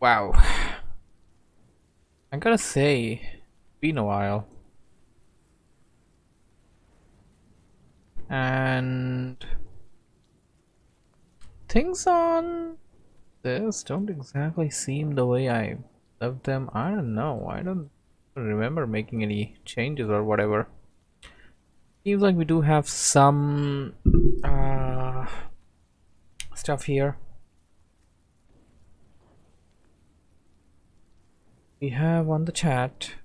Wow. I gotta say, it's been a while. And things on this don't exactly seem the way I left them. I don't know. I don't remember making any changes or whatever. Seems like we do have some stuff here. We have on the chat.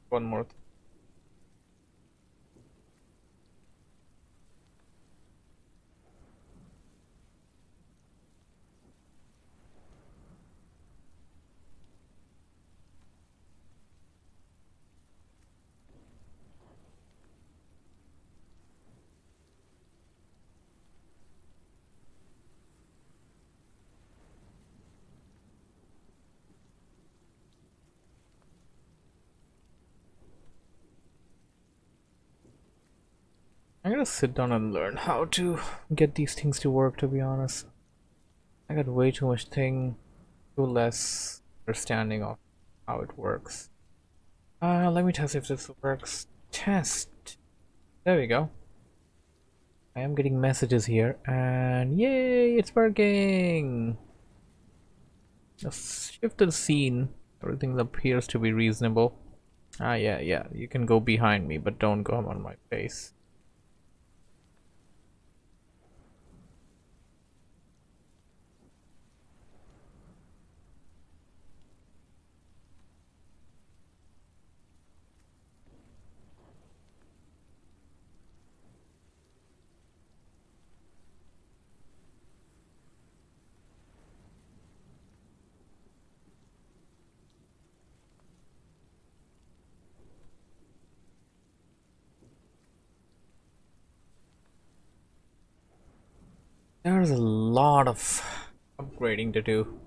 One more. I'm gonna sit down and learn how to get these things to work, to be honest. I got way too much too less understanding of how it works. Let me test if this works. Test. There we go. I am getting messages here, and yay, it's working! Let's shift the scene. Everything appears to be reasonable. Yeah, you can go behind me, but don't go on my face. There's a lot of upgrading to do.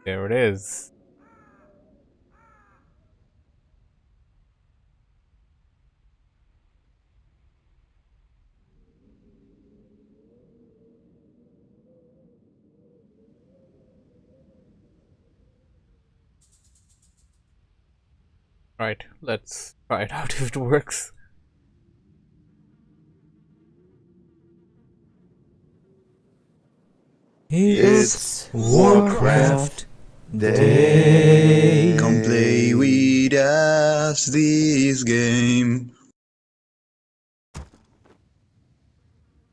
There it is. Right, let's try it out if it works. It's WarCraft Day. Come play with us this game.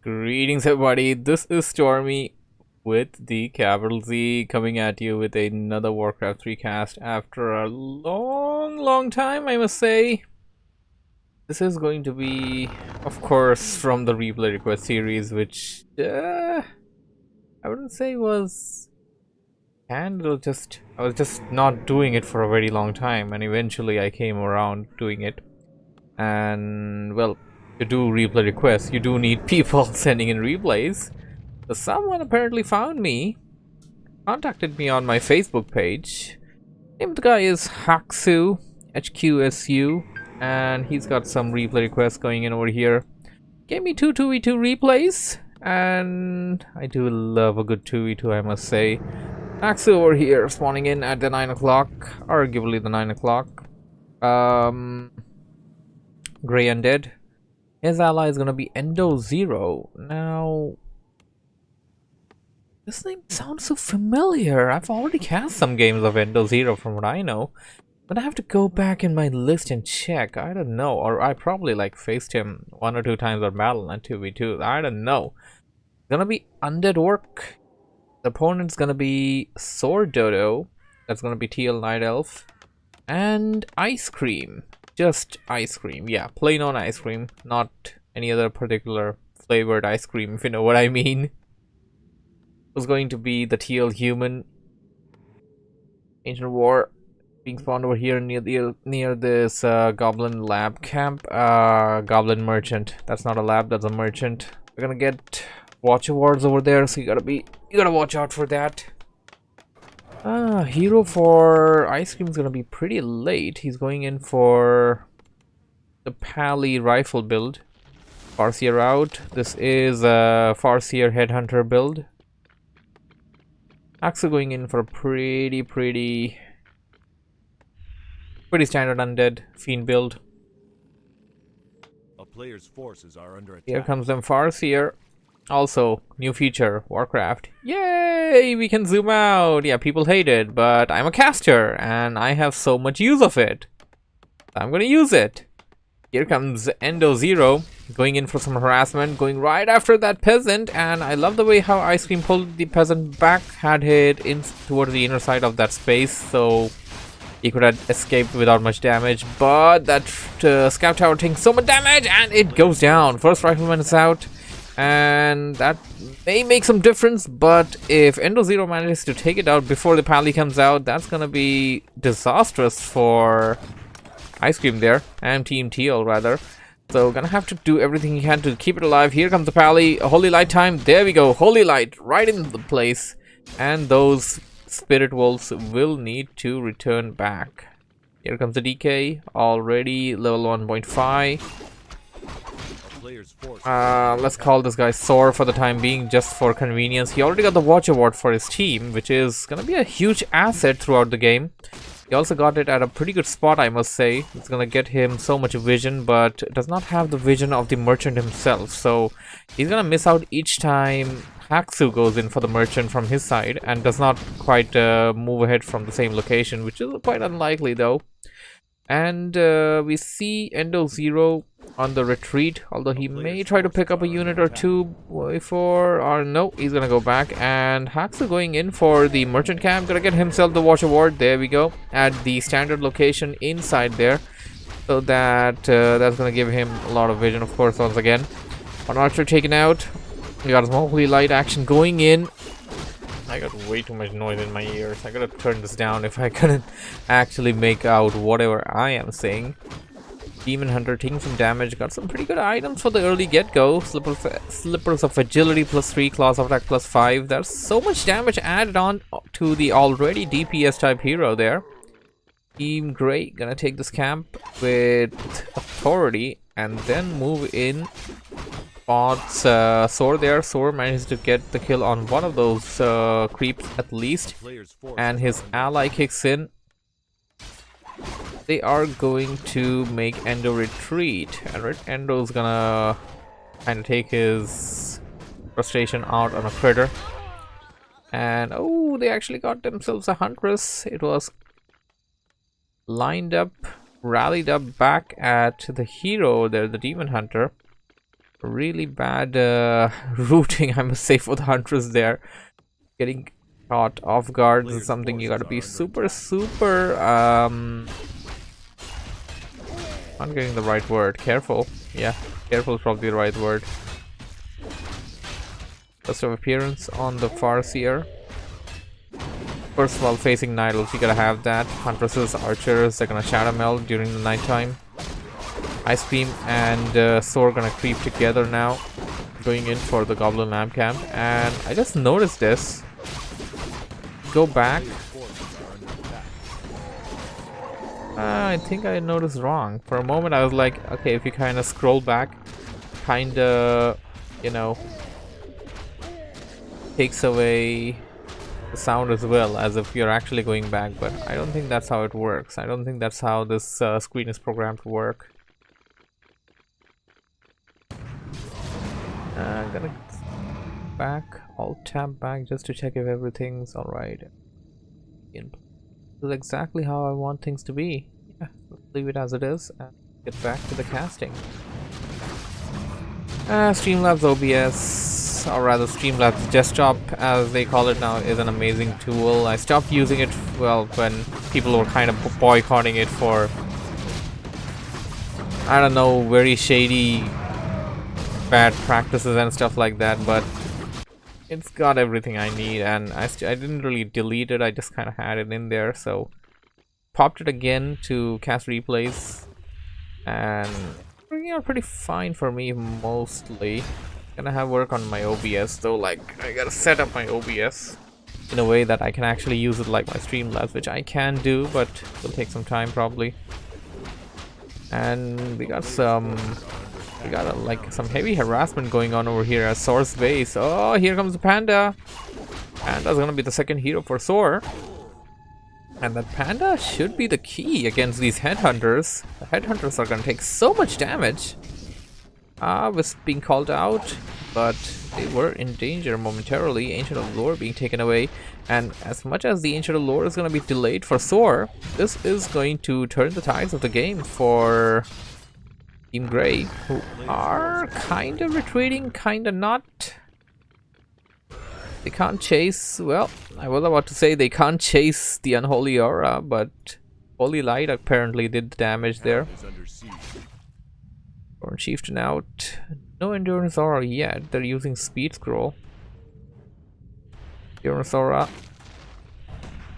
Greetings everybody, this is Stormy with the capital Z coming at you with another Warcraft 3 cast after a long time, I must say. This is going to be, of course, from the replay request series, which I wouldn't say was canned. I was just not doing it for a very long time, and eventually I came around doing it. And well, to do replay requests, you do need people sending in replays. So someone apparently found me, contacted me on my Facebook page. Name of the guy is Haksu, HQSU, and he's got some replay requests going in over here. Gave me two 2v2 replays, and I do love a good 2v2, I must say. Axu over here, spawning in at the 9 o'clock, arguably the 9 o'clock. Grey Undead. His ally is gonna be Endo Zero. Now, this name sounds so familiar. I've already cast some games of Endo Zero from what I know. But I have to go back in my list and check. I don't know. Or I probably like faced him 1 or 2 times on Battle.net 2v2. I don't know. It's gonna be Undead Orc. The opponent's gonna be Sword Dodo. That's gonna be TL Night Elf. And Ice Cream. Just ice cream. Yeah, plain on ice cream. Not any other particular flavored ice cream, if you know what I mean. It was going to be the TL Human. Ancient War. Being spawned over here near this Goblin Lab camp. Goblin Merchant. That's not a lab, that's a merchant. We're gonna get Watch Awards over there, so you gotta watch out for that. Hero for Ice Cream is gonna be pretty late. He's going in for the Pally rifle build. Farseer out. This is a Farseer Headhunter build. Axel going in for a pretty standard undead fiend build. A player's forces are under attack. Here comes them Farseer. Also, new feature, WarCraft. Yay! We can zoom out. Yeah, people hate it, but I'm a caster and I have so much use of it. I'm gonna use it. Here comes Endo Zero, going in for some harassment, going right after that peasant, and I love the way how Ice Cream pulled the peasant back, had hit in towards the inner side of that space, so he could have escaped without much damage, but that scout tower takes so much damage and it goes down. First rifleman is out. And that may make some difference, but if Endo Zero manages to take it out before the Pally comes out, that's gonna be disastrous for Ice Cream there, and Team TL rather. So gonna have to do everything he can to keep it alive. Here comes the Pally, Holy Light time. There we go, Holy Light right in the place, and those Spirit Wolves will need to return back. Here comes the DK, already level 1.5. Let's call this guy Sore for the time being, just for convenience. He already got the Watch Award for his team, which is gonna be a huge asset throughout the game. He also got it at a pretty good spot, I must say. It's gonna get him so much vision, but does not have the vision of the merchant himself. So he's gonna miss out each time Haxu goes in for the merchant from his side, and does not quite move ahead from the same location, which is quite unlikely though. And we see Endo Zero on the retreat, although he may try to pick up a unit or two before, or no, he's gonna go back. And Haxu going in for the merchant camp, gonna get himself the Watch Award. There we go, at the standard location inside there, so that that's gonna give him a lot of vision, of course. Once again, one archer taken out. We got some Holy Light action going in. I got way too much noise in my ears. I gotta turn this down if I couldn't actually make out whatever I am saying. Demon Hunter taking some damage. Got some pretty good items for the early get-go. Slippers of Agility +3, Claws of Attack +5. There's so much damage added on to the already DPS type hero there. Team Grey gonna take this camp with authority and then move in. Spots Sore there. Sore manages to get the kill on one of those creeps at least, and his ally kicks in. They are going to make Endo retreat, and Endo's gonna kind of take his frustration out on a critter. And oh, they actually got themselves a Huntress. It was lined up, rallied up back at the hero there, the Demon Hunter. Really bad routing, I must say, for the Huntress there. Getting caught off guard is something you gotta be super I'm getting the right word. Careful. Yeah, careful is probably the right word. First of appearance on the Farseer. First of all, facing Night Elves, you gotta have that. Huntresses, archers, they're gonna shadow meld during the nighttime. Ice Cream and Sore gonna creep together now, going in for the Goblin Lab camp. And I just noticed this. Go back. I think I noticed wrong. For a moment I was like, okay, if you kind of scroll back, kind of, you know, takes away the sound as well, as if you're actually going back, but I don't think that's how it works. I don't think that's how this screen is programmed to work. I'm gonna back, alt tab back just to check if everything's alright. This is exactly how I want things to be. Yeah, let's leave it as it is and get back to the casting. Streamlabs OBS, or rather Streamlabs Desktop as they call it now, is an amazing tool. I stopped using it, well, when people were kind of boycotting it for, I don't know, very shady bad practices and stuff like that, but it's got everything I need, and I didn't really delete it, I just kind of had it in there, so popped it again to cast replays, and working out pretty fine for me mostly. Gonna have work on my OBS though, like I gotta set up my OBS in a way that I can actually use it like my Streamlabs, which I can do, but will take some time probably. And we got some like some heavy harassment going on over here at Sour's base. Oh, here comes the panda. Panda's gonna be the second hero for Soar. And that panda should be the key against these headhunters. The headhunters are gonna take so much damage. Was being called out, but they were in danger momentarily. Ancient of Lore being taken away. And as much as the Ancient of Lore is gonna be delayed for Soar, this is going to turn the tides of the game for Team Grey, who are kind of retreating, kind of not. They can't chase, well, I was about to say they can't chase the Unholy Aura, but Holy Light apparently did the damage there. Thorn Chieftain out. No Endurance Aura yet, they're using Speed Scroll. Endurance Aura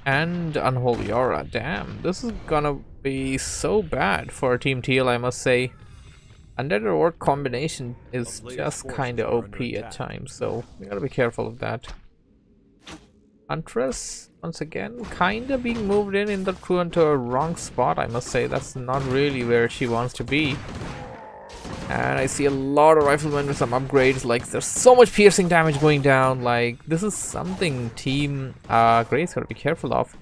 and Unholy Aura. Damn, this is gonna be so bad for Team Teal, I must say. Undead Orc combination is just kinda OP at times, so we gotta be careful of that. Huntress, once again, kinda being moved in the crew into a wrong spot, I must say. That's not really where she wants to be. And I see a lot of riflemen with some upgrades, like there's so much piercing damage going down, like this is something Team Grey's gotta be careful of.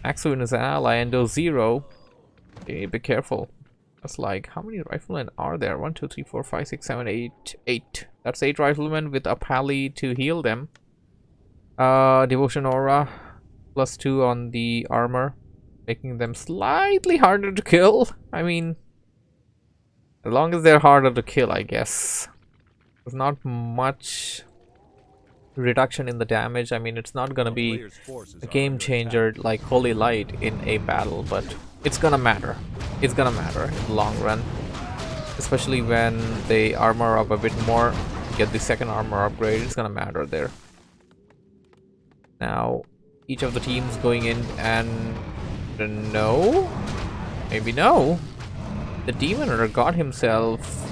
Axwin is an ally, Endo 0. You need to be careful. That's like, how many riflemen are there? 1, 2, 3, 4, 5, 6, 7, 8. 8. That's 8 riflemen with a pally to heal them. Devotion Aura +2 on the armor, making them slightly harder to kill. I mean, as long as they're harder to kill, I guess. There's not much reduction in the damage. I mean, it's not gonna be a game changer like Holy Light in a battle, but it's gonna matter. It's gonna matter in the long run, especially when they armor up a bit more, get the second armor upgrade. It's gonna matter there. Now each of the teams going in, and no, maybe no, the Demon Hunter got himself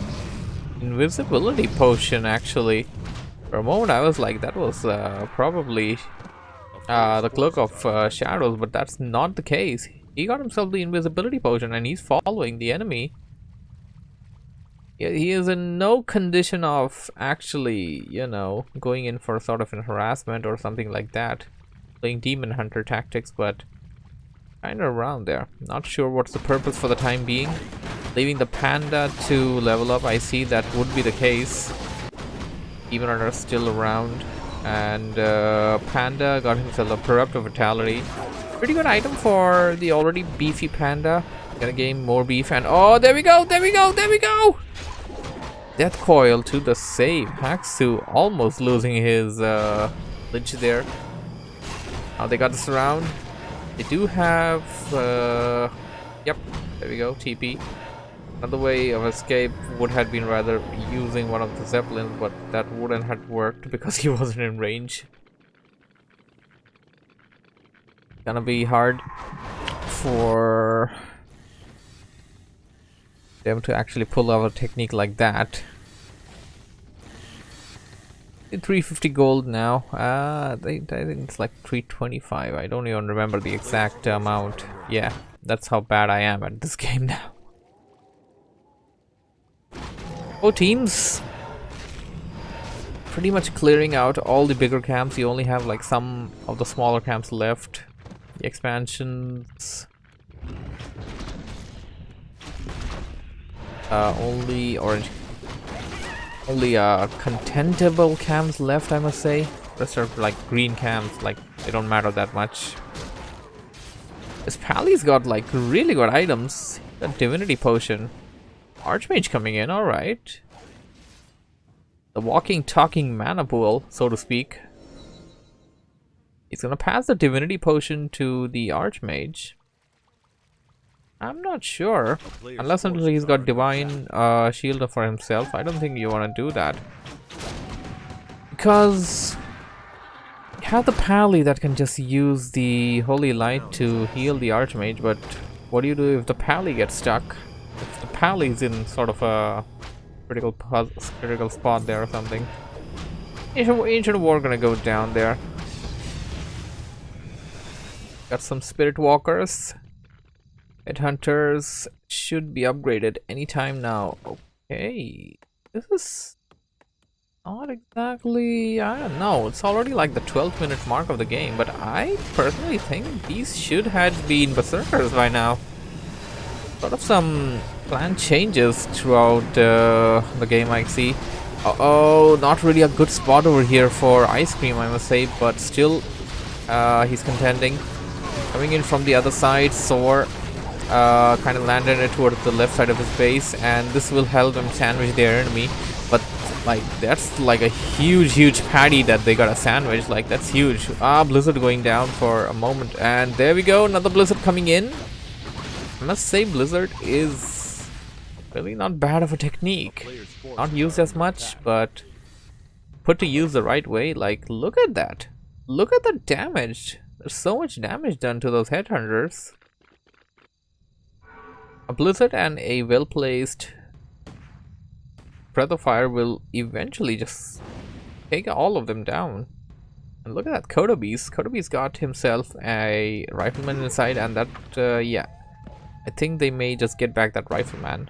invisibility potion. Actually, for a moment I was like, that was probably the Cloak of Shadows, but that's not the case. He got himself the invisibility potion and he's following the enemy. He is in no condition of actually, you know, going in for sort of a harassment or something like that. Playing Demon Hunter tactics, but kind of around there. Not sure what's the purpose for the time being. Leaving the panda to level up, I see that would be the case. Demon Hunter is still around. And panda got himself a Corrupt of Vitality. Pretty good item for the already beefy panda. Gonna gain more beef, and oh, there we go, there we go, there we go! Death Coil to the save. Haxu almost losing his Lich there. Now they got the surround. They do have yep, there we go, TP. Another way of escape would have been rather using one of the Zeppelins, but that wouldn't have worked because he wasn't in range. Gonna be hard for them to actually pull out a technique like that. 350 gold now. I think it's like 325. I don't even remember the exact amount. Yeah, that's how bad I am at this game now. Oh, teams. pretty much clearing out all the bigger camps. You only have like some of the smaller camps left. The expansions. Only orange. Only contentable camps left, I must say. Rest are like green camps, like they don't matter that much. This Pally's got like really good items. Got Divinity Potion. Archmage coming in, alright. The walking, talking mana pool, so to speak. He's gonna pass the Divinity Potion to the Archmage. I'm not sure. Unless until he's got Divine Shield for himself. I don't think you want to do that. Because you have the Pally that can just use the Holy Light to heal the Archmage, but what do you do if the Pally gets stuck? If the Pally's in sort of a critical spot there or something. Ancient War gonna go down there. Got some Spirit Walkers. Headhunters should be upgraded anytime now. Okay. This is not exactly... I don't know. It's already like the 12th-minute mark of the game, but I personally think these should have been Berserkers by now. Sort of some plan changes throughout the game, I see. Uh-oh, not really a good spot over here for Ice Cream, I must say, but still he's contending. Coming in from the other side, Soar kind of landed it towards the left side of his base, and this will help him sandwich their enemy. But like that's like a huge patty that they got a sandwich. Like that's huge. Blizzard going down for a moment, and there we go, another Blizzard coming in. I must say Blizzard is really not bad of a technique. Not used as much, but put to use the right way. Like look at that. Look at the damage. There's so much damage done to those headhunters. A Blizzard and a well-placed Breath of Fire will eventually just take all of them down. And look at that, Kotobe's. Kotobe's got himself a Rifleman inside, and that, yeah. I think they may just get back that Rifleman.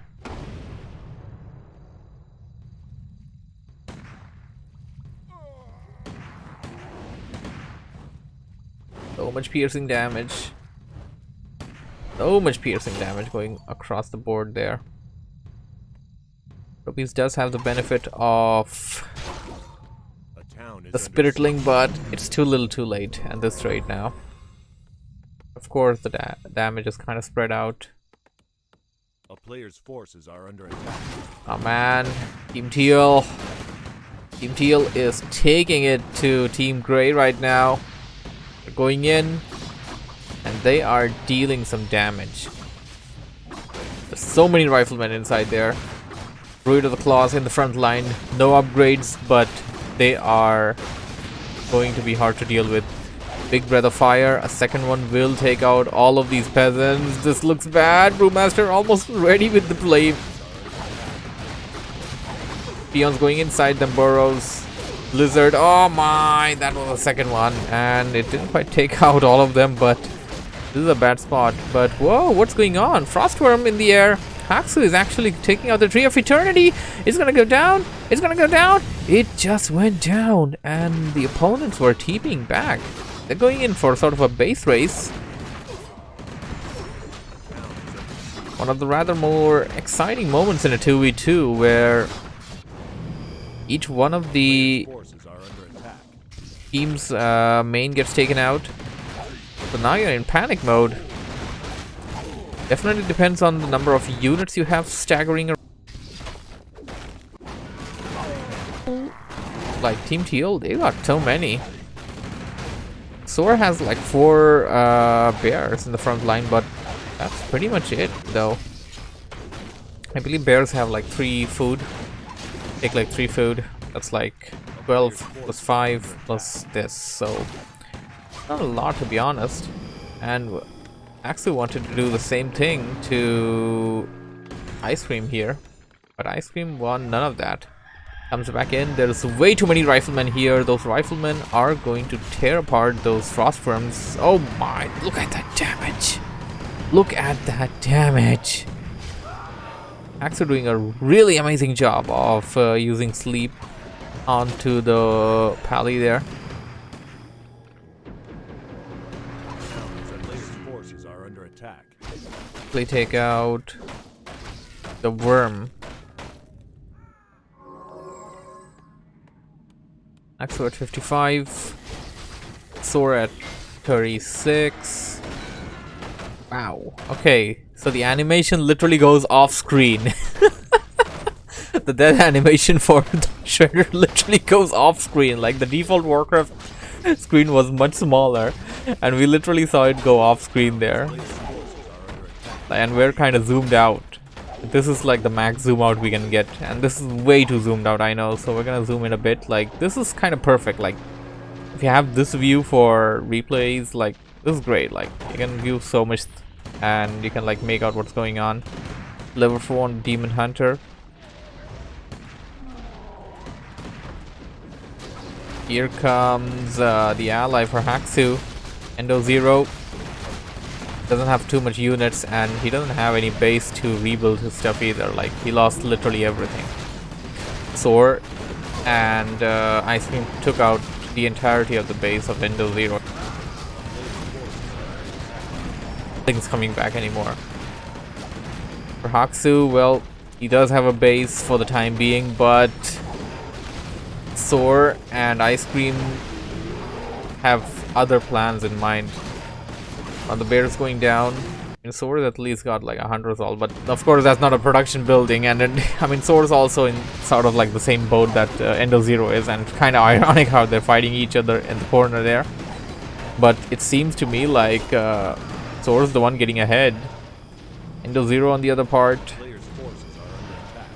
So much piercing damage. So much piercing damage going across the board there. Rupees does have the benefit of the Spiritling, but it's too little too late at this rate now. Of course, the damage is kind of spread out. A player's forces are under attack. Oh man, Team Teal. Team Teal is taking it to Team Grey right now. They're going in, and they are dealing some damage. There's so many riflemen inside there. Druid of the Claws in the front line. No upgrades, but they are going to be hard to deal with. Big Breath of Fire. A second one will take out all of these peasants. This looks bad. Brewmaster almost ready with the blade. Peons going inside them burrows. Blizzard. Oh my, that was the second one. And it didn't quite take out all of them, but this is a bad spot. But whoa, what's going on? Frostworm in the air. Haxu is actually taking out the Tree of Eternity. It's gonna go down. It's gonna go down. It just went down. And the opponents were TPing back. They're going in for sort of a base race. One of the rather more exciting moments in a 2v2 where each one of the team's main gets taken out. So now you're in panic mode. Definitely depends on the number of units you have staggering around. Like Team Teal, they got so many. Sora has like 4 bears in the front line, but that's pretty much it though. I believe bears have like 3 food. Take like 3 food. That's like 12 plus 5 plus this, so not a lot to be honest. And actually wanted to do the same thing to Ice Cream here, but Ice Cream won none of that. Comes back in. There's way too many riflemen here. Those riflemen are going to tear apart those frostworms. Oh my, look at that damage. Look at that damage. Axe are doing a really amazing job of using sleep onto the pally there. The player's forces are under attack. Quickly take out the worm. Axo at 55. Sora at 36. Wow. Okay, so the animation literally goes off screen. The death animation for the Shredder literally goes off screen. Like the default Warcraft screen was much smaller, and we literally saw it go off screen there. And we're kind of zoomed out. This is like the max zoom out we can get, and this is way too zoomed out, I know, so we're gonna zoom in a bit. Like, this is kind of perfect. Like, if you have this view for replays, like, this is great. Like, you can view so much, and you can like make out what's going on. Level 4 on Demon Hunter. Here comes the ally for Haxu. Endo Zero doesn't have too much units, and he doesn't have any base to rebuild his stuff either. Like, he lost literally everything. Sword and Ice Cream took out the entirety of the base of Endo Zero. Nothing's coming back anymore. For Haxu, well, he does have a base for the time being, but Soar and Ice Cream have other plans in mind. The bear's going down, and Soar's at least got like 100 resolve, but of course that's not a production building, and I mean Soar's also in sort of like the same boat that Endo Zero is, and kind of ironic how they're fighting each other in the corner there. But it seems to me like Soar's the one getting ahead. Endo Zero on the other part. Player's forces are under attack.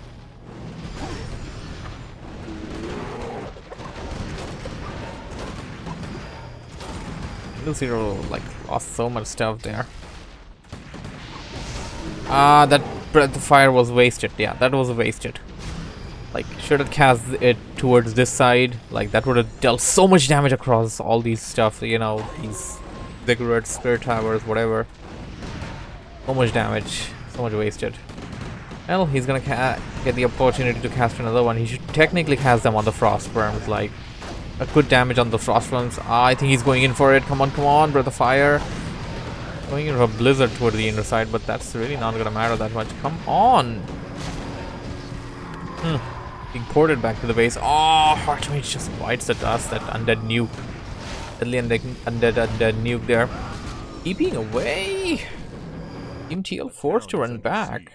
Endo Zero like lost so much stuff there. Ah, that breath of fire was wasted. Yeah, that was wasted. Like, should have cast it towards this side. Like, that would have dealt so much damage across all these stuff, you know, these ziggurats, spirit towers, whatever. So much damage, so much wasted. Well, he's gonna get the opportunity to cast another one. He should technically cast them on the frost worms, like a good damage on the frost worms. I think he's going in for it. Come on, breath of fire. Going in for a blizzard toward the inner side, but that's really not gonna matter that much. Come on. Being ported back to the base. Oh, Archmage just bites the dust. That undead nuke. Deadly undead nuke there. Keeping away. Team TL forced to run back.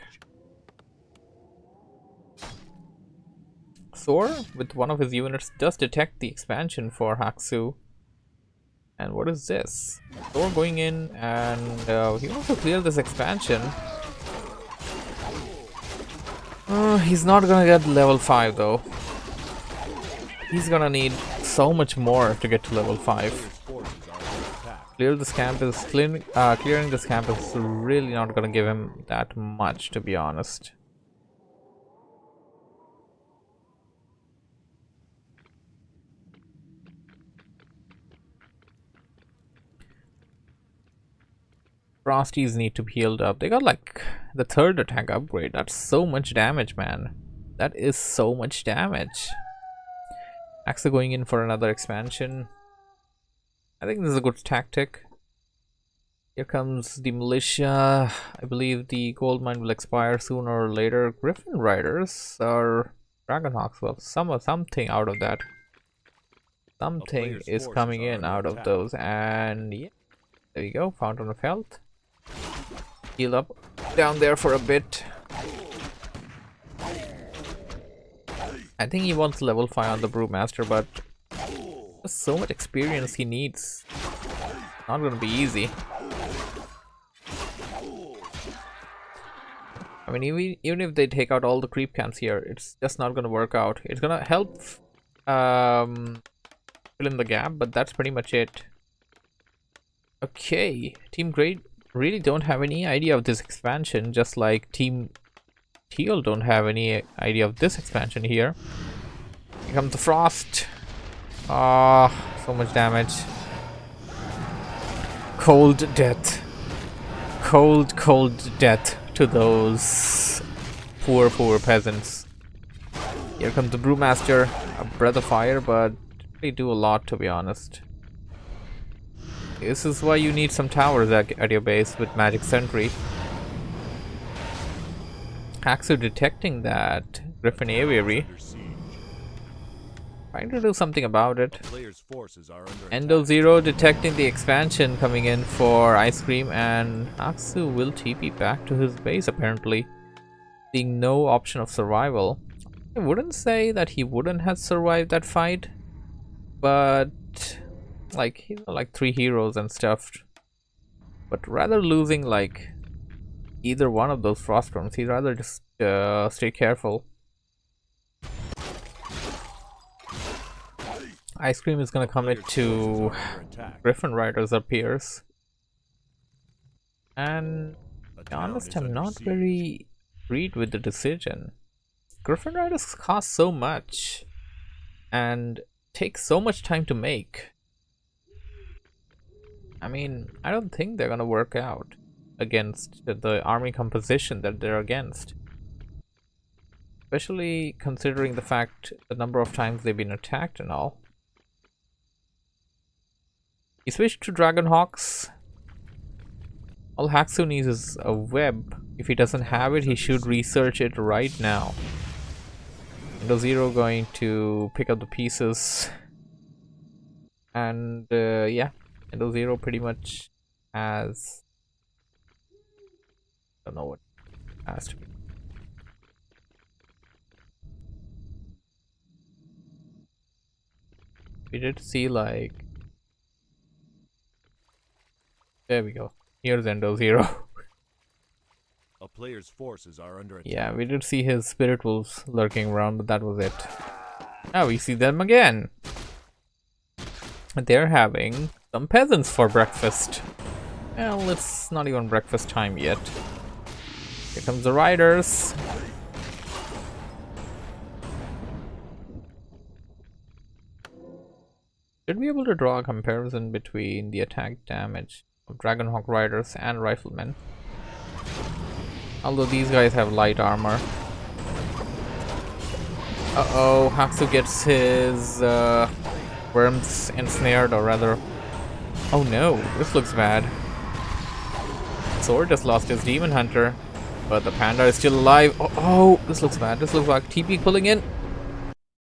Thor, with one of his units, does detect the expansion for Haxu. And what is this? Thor going in, and he wants to clear this expansion. He's not gonna get level 5 though. He's gonna need so much more to get to level 5. Clearing this camp is really not gonna give him that much, to be honest. Frosties need to be healed up. They got like the 3rd attack upgrade. That's so much damage, man. That is so much damage. Axa going in for another expansion. I think this is a good tactic. Here comes the militia. I believe the gold mine will expire sooner or later. Griffin Riders or Dragonhawks. Well, something out of that. Something is coming in out of those, and yeah, there you go. Fountain of Health. Heal up down there for a bit. I think he wants level 5 on the Brewmaster, but there's so much experience he needs. Not gonna be easy. I mean, even if they take out all the creep camps here, it's just not gonna work out. It's gonna help fill in the gap, but that's pretty much it. Okay, Team Great really don't have any idea of this expansion, just like Team Teal don't have any idea of this expansion here. Here comes the Frost. Ah, so much damage. Cold death. Cold death to those poor peasants. Here comes the Brewmaster. A Breath of Fire, but they do a lot, to be honest. This is why you need some towers at your base with Magic Sentry. Haxu detecting that Griffin Aviary, Under siege. trying to do something about it. Players' forces are under Endo attack. Zero detecting the expansion coming in for Ice Cream, and Haxu will TP back to his base apparently, seeing no option of survival. I wouldn't say that he wouldn't have survived that fight, but like, you know, like 3 heroes and stuff. But rather losing like either one of those Frostworms, he'd rather just stay careful. Ice Cream is gonna commit Players' to forces are under attack. Griffin Riders appears. And A to be town honest, is I'm under not siege. very agreed with the decision. Griffin Riders cost so much and take so much time to make. I mean, I don't think they're gonna work out against the army composition that they're against. Especially considering the fact the number of times they've been attacked and all. He switched to Dragonhawks. All Haxu needs is a web. If he doesn't have it, he should research it right now. Endo Zero going to pick up the pieces. And yeah, Endo Zero pretty much has... I don't know what it has to be. We did see like... There we go. Here's Endo Zero. A player's forces are under attack. Yeah, we did see his Spirit Wolves lurking around, but that was it. Now we see them again. They're having some peasants for breakfast. Well, it's not even breakfast time yet. Here comes the riders. Should be able to draw a comparison between the attack damage of Dragonhawk riders and riflemen. Although these guys have light armor. Uh-oh, Haxu gets his worms ensnared, or rather... Oh no, this looks bad. Sword just lost his Demon Hunter, but the Panda is still alive. Oh, this looks bad. This looks like TP pulling in.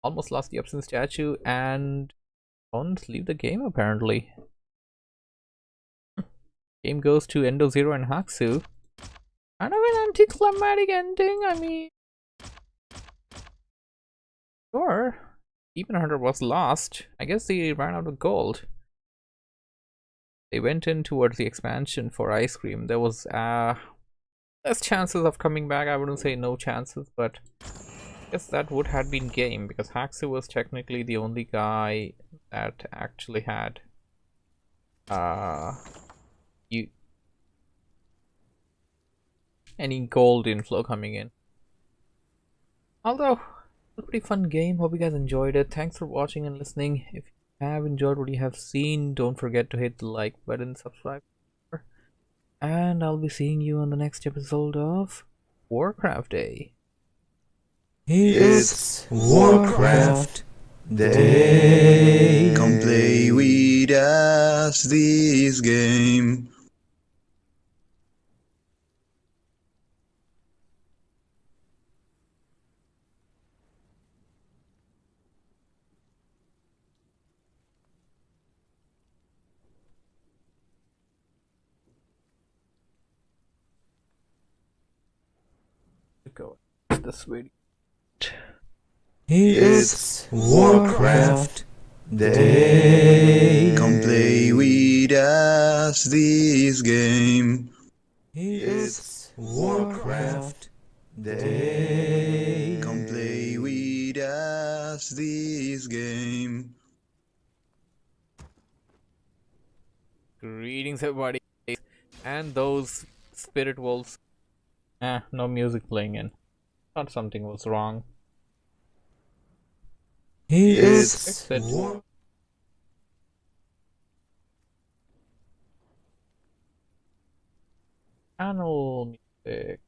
Almost lost the Upson statue, and won't leave the game apparently. Game goes to Endo Zero and Haxu. Kind of an anticlimactic ending, I mean... Sure, Demon Hunter was lost. I guess they ran out of gold. They went in towards the expansion for Ice Cream. There was less chances of coming back. I wouldn't say no chances, but I guess that would have been game, because Haxu was technically the only guy that actually had any gold inflow coming in. Although, a pretty fun game. Hope you guys enjoyed it. Thanks for watching and listening. If you have enjoyed what you have seen, don't forget to hit the like button, subscribe, and I'll be seeing you on the next episode of Warcraft Day. It's Warcraft Day. Come play with us this game. Go this way. It's Warcraft Day. Come play with us this game. It's Warcraft Day. Come play with us this game. Greetings, everybody, and those spirit wolves. No music playing in. Thought something was wrong. It's Fix it. Channel music.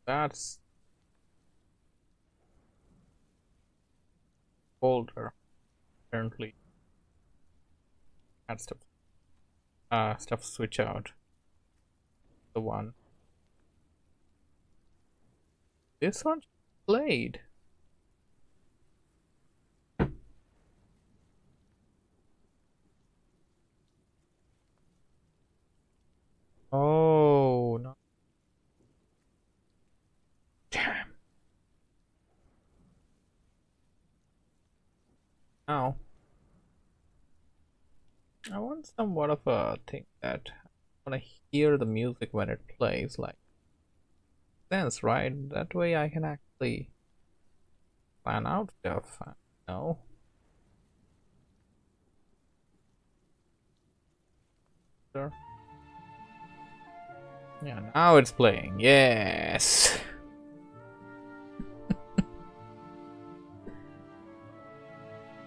That's folder apparently. Add stuff. Stuff switch out. The one. This one played. Oh no. Damn. Now I want somewhat of a thing that I want to hear the music when it plays, like sense, right? That way I can actually plan out stuff. No. Sure. Yeah, now it's playing. Yes.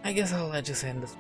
I guess I'll just end this